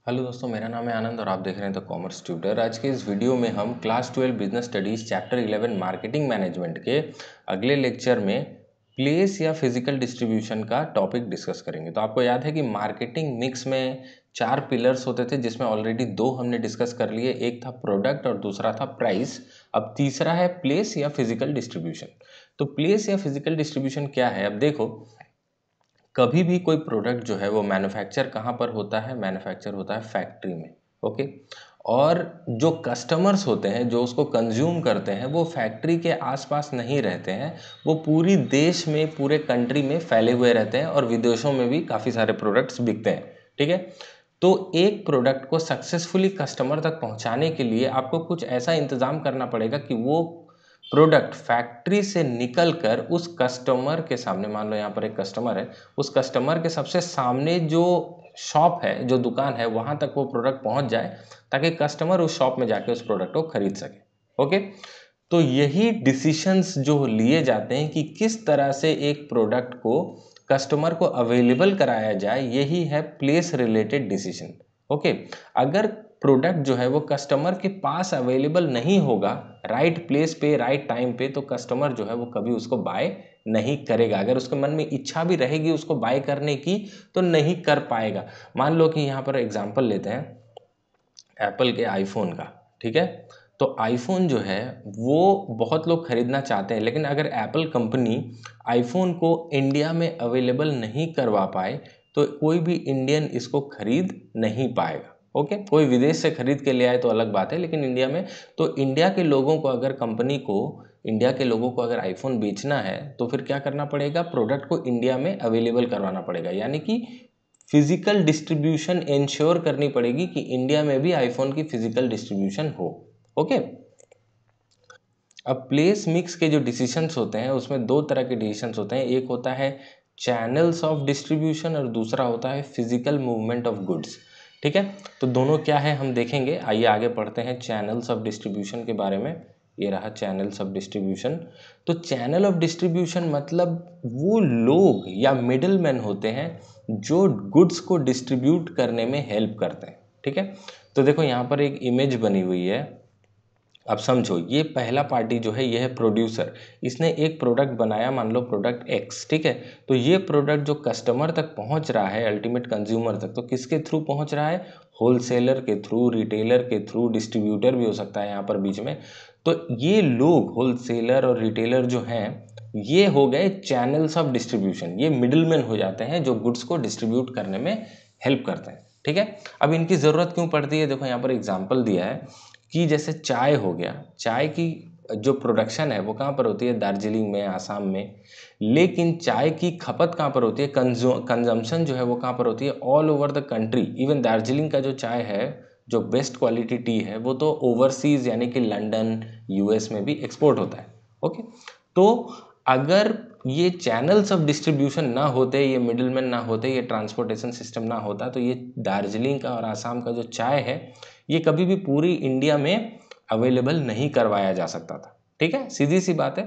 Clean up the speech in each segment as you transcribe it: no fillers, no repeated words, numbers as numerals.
Hello दोस्तों, मेरा नाम है आनंद और आप देख रहे हैं द कॉमर्स ट्यूटर। आज के इस वीडियो में हम class 12 business studies chapter 11 marketing management के अगले लेक्चर में प्लेस या फिजिकल डिस्ट्रीब्यूशन का टॉपिक डिस्कस करेंगे। तो आपको याद है कि मार्केटिंग मिक्स में 4 पिलर्स होते थे, जिसमें ऑलरेडी 2 हमने डिस्कस कर लिए। एक था प्रोडक्ट और दूसरा था प्राइस। अब तीसरा है प्लेस या फिजिकल डिस्ट्रीब्यूशन। तो प्लेस या फिजिकल डिस्ट्रीब्यूशन क्या है? अब देखो, कभी भी कोई प्रोडक्ट जो है वो मैन्युफैक्चर कहाँ पर होता है? मैन्युफैक्चर होता है फैक्ट्री में। ओके। और जो कस्टमर्स होते हैं, जो उसको कंज्यूम करते हैं, वो फैक्ट्री के आसपास नहीं रहते हैं। वो पूरी देश में, पूरे कंट्री में फैले हुए रहते हैं और विदेशों में भी काफ़ी सारे प्रोडक्ट्स बिकते हैं। ठीक है। तो एक प्रोडक्ट को सक्सेसफुली कस्टमर तक पहुंचाने के लिए आपको कुछ ऐसा इंतज़ाम करना पड़ेगा कि वो प्रोडक्ट फैक्ट्री से निकल कर उस कस्टमर के सामने, मान लो यहाँ पर एक कस्टमर है, उस कस्टमर के सबसे सामने जो शॉप है, जो दुकान है, वहाँ तक वो प्रोडक्ट पहुँच जाए, ताकि कस्टमर उस शॉप में जाके उस प्रोडक्ट को खरीद सके। ओके। तो यही डिसीशंस जो लिए जाते हैं कि किस तरह से एक प्रोडक्ट को कस्टमर को अवेलेबल कराया जाए, यही है प्लेस रिलेटेड डिसीजन। ओके। अगर प्रोडक्ट जो है वो कस्टमर के पास अवेलेबल नहीं होगा राइट प्लेस पे, राइट टाइम पे, तो कस्टमर जो है वो कभी उसको बाय नहीं करेगा। अगर उसके मन में इच्छा भी रहेगी उसको बाय करने की, तो नहीं कर पाएगा। मान लो कि यहाँ पर एग्जांपल लेते हैं एप्पल के आईफोन का। ठीक है। तो आईफोन जो है वो बहुत लोग खरीदना चाहते हैं, लेकिन अगर एप्पल कंपनी आईफोन को इंडिया में अवेलेबल नहीं करवा पाए, तो कोई भी इंडियन इसको खरीद नहीं पाएगा। ओके। कोई विदेश से खरीद के ले आए तो अलग बात है, लेकिन इंडिया में, तो इंडिया के लोगों को अगर कंपनी को, इंडिया के लोगों को अगर आईफोन बेचना है, तो फिर क्या करना पड़ेगा? प्रोडक्ट को इंडिया में अवेलेबल करवाना पड़ेगा, यानी कि फिजिकल डिस्ट्रीब्यूशन इंश्योर करनी पड़ेगी कि इंडिया में भी आईफोन की फिजिकल डिस्ट्रीब्यूशन हो। ओके। अब प्लेस मिक्स के जो डिसीशंस होते हैं उसमें दो तरह के डिसीशंस होते हैं। एक होता है चैनल्स ऑफ डिस्ट्रीब्यूशन और दूसरा होता है फिजिकल मूवमेंट ऑफ गुड्स। ठीक है। तो दोनों क्या है हम देखेंगे। आइए आगे पढ़ते हैं चैनल्स ऑफ डिस्ट्रीब्यूशन के बारे में। ये रहा चैनल्स ऑफ डिस्ट्रीब्यूशन। तो चैनल ऑफ डिस्ट्रीब्यूशन मतलब वो लोग या मिडिल मैन होते हैं जो गुड्स को डिस्ट्रीब्यूट करने में हेल्प करते हैं। ठीक है। तो देखो यहाँ पर एक इमेज बनी हुई है। अब समझो, ये पहला पार्टी जो है ये है प्रोड्यूसर। इसने एक प्रोडक्ट बनाया, मान लो प्रोडक्ट एक्स। ठीक है। तो ये प्रोडक्ट जो कस्टमर तक पहुंच रहा है, अल्टीमेट कंज्यूमर तक, तो किसके थ्रू पहुंच रहा है? होलसेलर के थ्रू, रिटेलर के थ्रू, डिस्ट्रीब्यूटर भी हो सकता है यहाँ पर बीच में। तो ये लोग होलसेलर और रिटेलर जो हैं, ये हो गए चैनल्स ऑफ डिस्ट्रीब्यूशन। ये मिडिलमैन हो जाते हैं जो गुड्स को डिस्ट्रीब्यूट करने में हेल्प करते हैं। ठीक है। अब इनकी ज़रूरत क्यों पड़ती है? देखो यहाँ पर एग्जाम्पल दिया है कि जैसे चाय हो गया, चाय की जो प्रोडक्शन है वो कहाँ पर होती है? दार्जिलिंग में, आसाम में। लेकिन चाय की खपत कहाँ पर होती है? कंजम्पशन जो है वो कहाँ पर होती है? All over the country. Even Darjeeling का जो चाय है, जो बेस्ट क्वालिटी टी है, वो तो ओवरसीज यानी कि लंदन, यूएस में भी एक्सपोर्ट होता है। ओके। तो अगर ये चैनल्स ऑफ डिस्ट्रीब्यूशन ना होते, ये मिडिलमैन ना होते, ये ट्रांसपोर्टेशन सिस्टम ना होता, तो ये दार्जिलिंग का और आसाम का जो चाय है ये कभी भी पूरी इंडिया में अवेलेबल नहीं करवाया जा सकता था। ठीक है, सीधी सी बात है।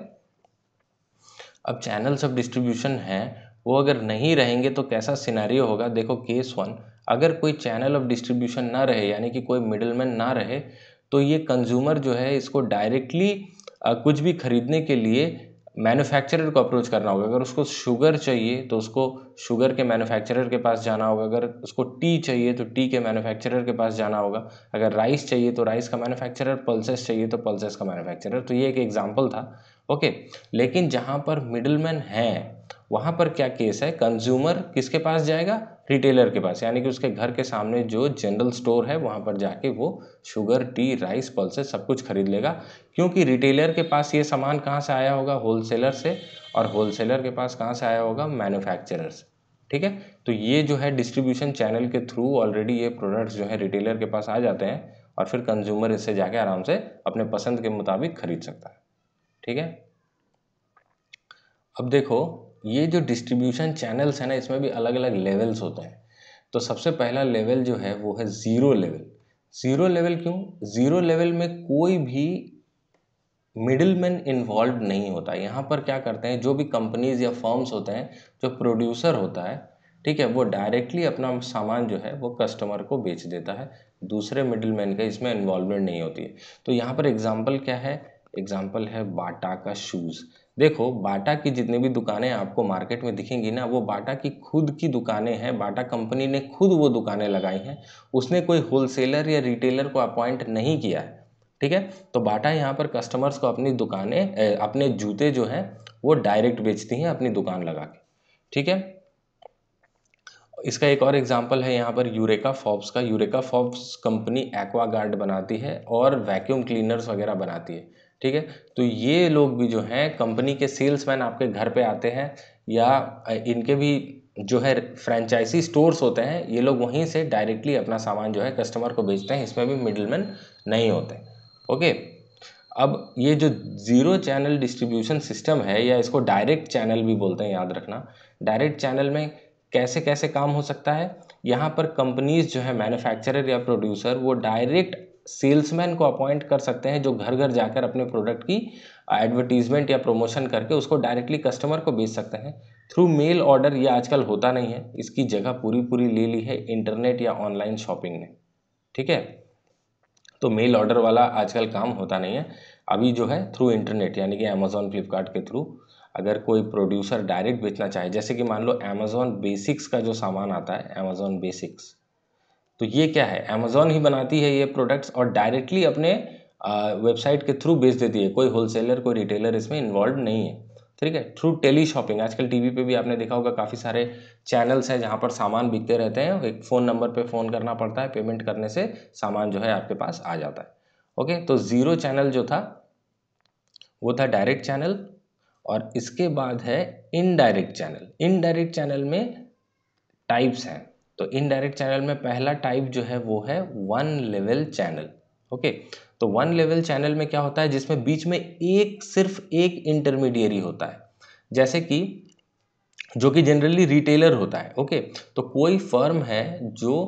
अब चैनल्स ऑफ डिस्ट्रीब्यूशन हैं, वो अगर नहीं रहेंगे तो कैसा सिनेरियो होगा? देखो केस वन, अगर कोई चैनल ऑफ डिस्ट्रीब्यूशन ना रहे, यानी कि कोई मिडिलमैन ना रहे, तो ये कंज्यूमर जो है इसको डायरेक्टली कुछ भी खरीदने के लिए मैन्युफैक्चरर को अप्रोच करना होगा। अगर उसको शुगर चाहिए तो उसको शुगर के मैन्युफैक्चरर के पास जाना होगा। अगर उसको टी चाहिए तो टी के मैन्युफैक्चरर के पास जाना होगा। अगर राइस चाहिए तो राइस का मैन्युफैक्चरर, पल्सेस चाहिए तो पल्सेस का मैन्युफैक्चरर। तो ये एक एग्जाम्पल था। ओके। लेकिन जहाँ पर मिडिलमैन है वहाँ पर क्या केस है? कंज्यूमर किसके पास जाएगा? रिटेलर के पास, यानी कि उसके घर के सामने जो जनरल स्टोर है वहाँ पर जाके वो शुगर, टी, राइस, पल्सेस सब कुछ खरीद लेगा। क्योंकि रिटेलर के पास ये सामान कहाँ से आया होगा? होलसेलर से। और होलसेलर के पास कहाँ से आया होगा? मैन्युफैक्चरर से। ठीक है। तो ये जो है डिस्ट्रीब्यूशन चैनल के थ्रू ऑलरेडी ये प्रोडक्ट्स जो है रिटेलर के पास आ जाते हैं और फिर कंज्यूमर इससे जाके आराम से अपने पसंद के मुताबिक खरीद सकता है। ठीक है। अब देखो, ये जो डिस्ट्रीब्यूशन चैनल्स है ना, इसमें भी अलग अलग लेवल्स होते हैं। तो सबसे पहला लेवल जो है वो है ज़ीरो लेवल। ज़ीरो लेवल क्यों? ज़ीरो लेवल में कोई भी मिडिलमैन इन्वॉल्व नहीं होता। यहाँ पर क्या करते हैं, जो भी कंपनीज या फर्म्स होते हैं, जो प्रोड्यूसर होता है ठीक है, वो डायरेक्टली अपना सामान जो है वो कस्टमर को बेच देता है, दूसरे मिडिलमैन का इसमें इन्वॉल्वमेंट नहीं होती है। तो यहाँ पर एग्जाम्पल क्या है, एग्जाम्पल है बाटा का शूज़। देखो बाटा की जितनी भी दुकानें आपको मार्केट में दिखेंगी ना, वो बाटा की खुद की दुकानें हैं, बाटा कंपनी ने खुद वो दुकानें लगाई हैं, उसने कोई होलसेलर या रिटेलर को अपॉइंट नहीं किया है। ठीक है, तो बाटा यहाँ पर कस्टमर्स को अपनी दुकानें अपने जूते जो हैं वो डायरेक्ट बेचती हैं अपनी दुकान लगा के। ठीक है, इसका एक और एग्जांपल है यहाँ पर यूरेका फॉब्स का। यूरेका फॉब्स कंपनी एक्वागार्ड बनाती है और वैक्यूम क्लीनर्स वगैरह बनाती है। ठीक है, तो ये लोग भी जो हैं कंपनी के सेल्समैन आपके घर पे आते हैं, या इनके भी जो है फ्रेंचाइजी स्टोर्स होते हैं, ये लोग वहीं से डायरेक्टली अपना सामान जो है कस्टमर को बेचते हैं, इसमें भी मिडिलमैन नहीं होते। ओके, अब ये जो ज़ीरो चैनल डिस्ट्रीब्यूशन सिस्टम है, या इसको डायरेक्ट चैनल भी बोलते हैं, याद रखना। डायरेक्ट चैनल में कैसे कैसे काम हो सकता है, यहाँ पर कंपनीज जो है मैन्युफैक्चरर या प्रोड्यूसर वो डायरेक्ट सेल्समैन को अपॉइंट कर सकते हैं, जो घर घर जाकर अपने प्रोडक्ट की एडवर्टीजमेंट या प्रमोशन करके उसको डायरेक्टली कस्टमर को बेच सकते हैं थ्रू मेल ऑर्डर। ये आजकल होता नहीं है, इसकी जगह पूरी पूरी ले ली है इंटरनेट या ऑनलाइन शॉपिंग ने। ठीक है, तो मेल ऑर्डर वाला आजकल काम होता नहीं है, अभी जो है थ्रू इंटरनेट, यानी कि अमेज़ॉन फ्लिपकार्ट के थ्रू अगर कोई प्रोड्यूसर डायरेक्ट बेचना चाहे, जैसे कि मान लो अमेज़ॉन बेसिक्स का जो सामान आता है, अमेज़ॉन बेसिक्स, तो ये क्या है, अमेज़ॉन ही बनाती है ये प्रोडक्ट्स और डायरेक्टली अपने वेबसाइट के थ्रू बेच देती है, कोई होलसेलर कोई रिटेलर इसमें इन्वॉल्व नहीं है। ठीक है, थ्रू टेली शॉपिंग, आजकल टीवी पे भी आपने देखा होगा काफ़ी सारे चैनल्स हैं जहाँ पर सामान बिकते रहते हैं, एक फ़ोन नंबर पे फ़ोन करना पड़ता है, पेमेंट करने से सामान जो है आपके पास आ जाता है। ओके, तो ज़ीरो चैनल जो था वो था डायरेक्ट चैनल, और इसके बाद है इनडायरेक्ट चैनल। इनडायरेक्ट चैनल में टाइप्स हैं, तो इनडायरेक्ट चैनल में पहला टाइप जो है वो है वन लेवल चैनल। ओके, तो वन लेवल चैनल में क्या होता है, जिसमें बीच में सिर्फ एक इंटरमीडियरी होता है, जैसे कि जो कि जनरली रिटेलर होता है। ओके, तो कोई फर्म है जो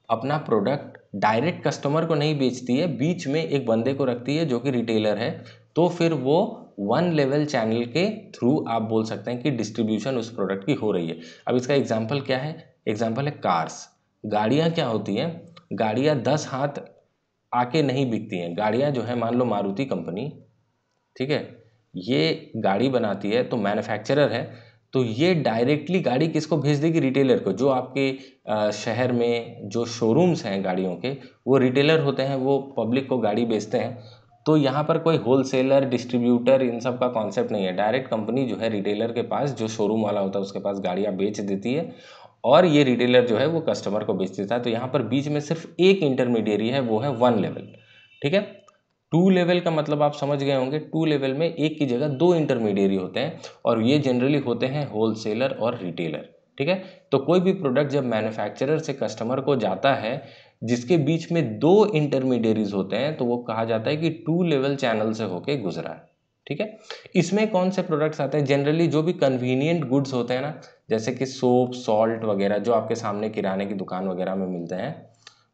अपना प्रोडक्ट डायरेक्ट कस्टमर को नहीं बेचती है, बीच में एक बंदे को रखती है जो कि रिटेलर है, तो फिर वो वन लेवल चैनल के थ्रू आप बोल सकते हैं कि डिस्ट्रीब्यूशन उस प्रोडक्ट की हो रही है। अब इसका एग्जांपल क्या है, एग्जांपल है कार्स। गाड़ियाँ क्या होती हैं, गाड़ियाँ 10 हाथ आके नहीं बिकती हैं। गाड़ियाँ जो है, मान लो मारुति कंपनी, ठीक है, ये गाड़ी बनाती है, तो मैन्युफैक्चरर है, तो ये डायरेक्टली गाड़ी किसको भेज देगी, रिटेलर को। जो आपके शहर में जो शोरूम्स हैं गाड़ियों के, वो रिटेलर होते हैं, वो पब्लिक को गाड़ी बेचते हैं। तो यहाँ पर कोई होलसेलर डिस्ट्रीब्यूटर इन सब का कॉन्सेप्ट नहीं है, डायरेक्ट कंपनी जो है रिटेलर के पास, जो शोरूम वाला होता है उसके पास गाड़ियाँ बेच देती है, और ये रिटेलर जो है वो कस्टमर को बेच देता है। तो यहाँ पर बीच में सिर्फ एक इंटरमीडियरी है, वो है वन लेवल। ठीक है, टू लेवल का मतलब आप समझ गए होंगे, टू लेवल में एक की जगह दो इंटरमीडियरी होते हैं, और ये जनरली होते हैं होलसेलर और रिटेलर। ठीक है, तो कोई भी प्रोडक्ट जब मैन्युफैक्चरर से कस्टमर को जाता है जिसके बीच में दो इंटरमीडियरीज होते हैं, तो वो कहा जाता है कि टू लेवल चैनल से होके गुजरा है। ठीक है, इसमें कौन से प्रोडक्ट्स आते हैं, जनरली जो भी कन्वीनियंट गुड्स होते हैं ना, जैसे कि सोप सॉल्ट वगैरह जो आपके सामने किराने की दुकान वगैरह में मिलते हैं,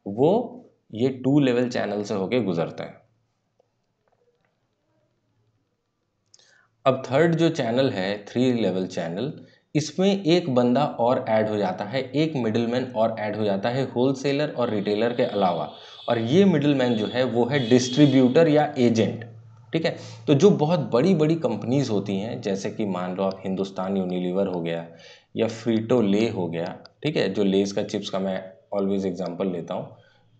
वो ये टू लेवल चैनल से होके गुजरते हैं। अब थर्ड जो चैनल है, थ्री लेवल चैनल, इसमें एक बंदा और ऐड हो जाता है, एक मिडिलमैन और ऐड हो जाता है होलसेलर और रिटेलर के अलावा, और ये मिडिलमैन जो है वो है डिस्ट्रीब्यूटर या एजेंट। ठीक है, तो जो बहुत बड़ी बड़ी कंपनीज होती हैं, जैसे कि मान लो आप हिंदुस्तान यूनिलीवर हो गया, या फ्रीटो ले हो गया, ठीक है, जो लेस का चिप्स का मैं ऑलवेज एग्जांपल लेता हूँ,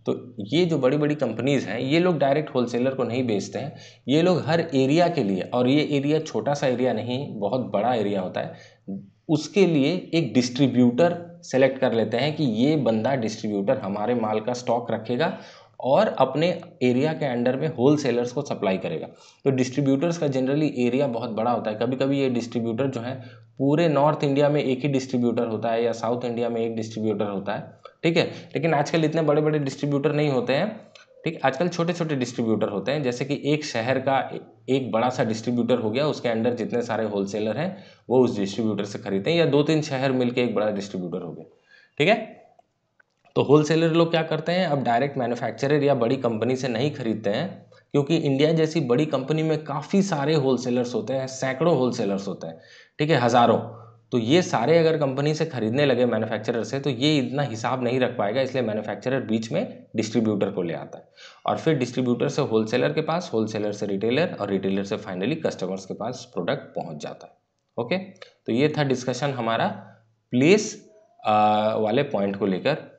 तो ये जो बड़ी बड़ी कंपनीज हैं, ये लोग डायरेक्ट होलसेलर को नहीं बेचते हैं, ये लोग हर एरिया के लिए, और ये एरिया छोटा सा एरिया नहीं, बहुत बड़ा एरिया होता है, उसके लिए एक डिस्ट्रीब्यूटर सेलेक्ट कर लेते हैं कि ये बंदा डिस्ट्रीब्यूटर हमारे माल का स्टॉक रखेगा और अपने एरिया के अंडर में होलसेलर्स को सप्लाई करेगा। तो डिस्ट्रीब्यूटर्स का जनरली एरिया बहुत बड़ा होता है, कभी कभी ये डिस्ट्रीब्यूटर जो है पूरे नॉर्थ इंडिया में एक ही डिस्ट्रीब्यूटर होता है, या साउथ इंडिया में एक डिस्ट्रीब्यूटर होता है। ठीक है, लेकिन आजकल इतने बड़े बड़े डिस्ट्रीब्यूटर नहीं होते हैं। ठीक, आजकल छोटे छोटे डिस्ट्रीब्यूटर होते हैं, जैसे कि एक शहर का एक बड़ा सा डिस्ट्रीब्यूटर हो गया, उसके अंडर जितने सारे होलसेलर हैं वो उस डिस्ट्रीब्यूटर से खरीदते हैं, या दो तीन शहर मिलके एक बड़ा डिस्ट्रीब्यूटर हो गया। ठीक है, तो होलसेलर लोग क्या करते हैं, अब डायरेक्ट मैन्युफैक्चरर या बड़ी कंपनी से नहीं खरीदते हैं, क्योंकि इंडिया जैसी बड़ी कंपनी में काफ़ी सारे होलसेलर्स होते हैं, सैकड़ों होलसेलर्स होते हैं, ठीक है, हज़ारों। तो ये सारे अगर कंपनी से खरीदने लगे मैन्युफैक्चरर से, तो ये इतना हिसाब नहीं रख पाएगा, इसलिए मैन्युफैक्चरर बीच में डिस्ट्रीब्यूटर को ले आता है और फिर डिस्ट्रीब्यूटर से होलसेलर के पास, होलसेलर से रिटेलर और रिटेलर से फाइनली कस्टमर्स के पास प्रोडक्ट पहुंच जाता है। ओके, तो ये था डिस्कशन हमारा प्लेस वाले पॉइंट को लेकर।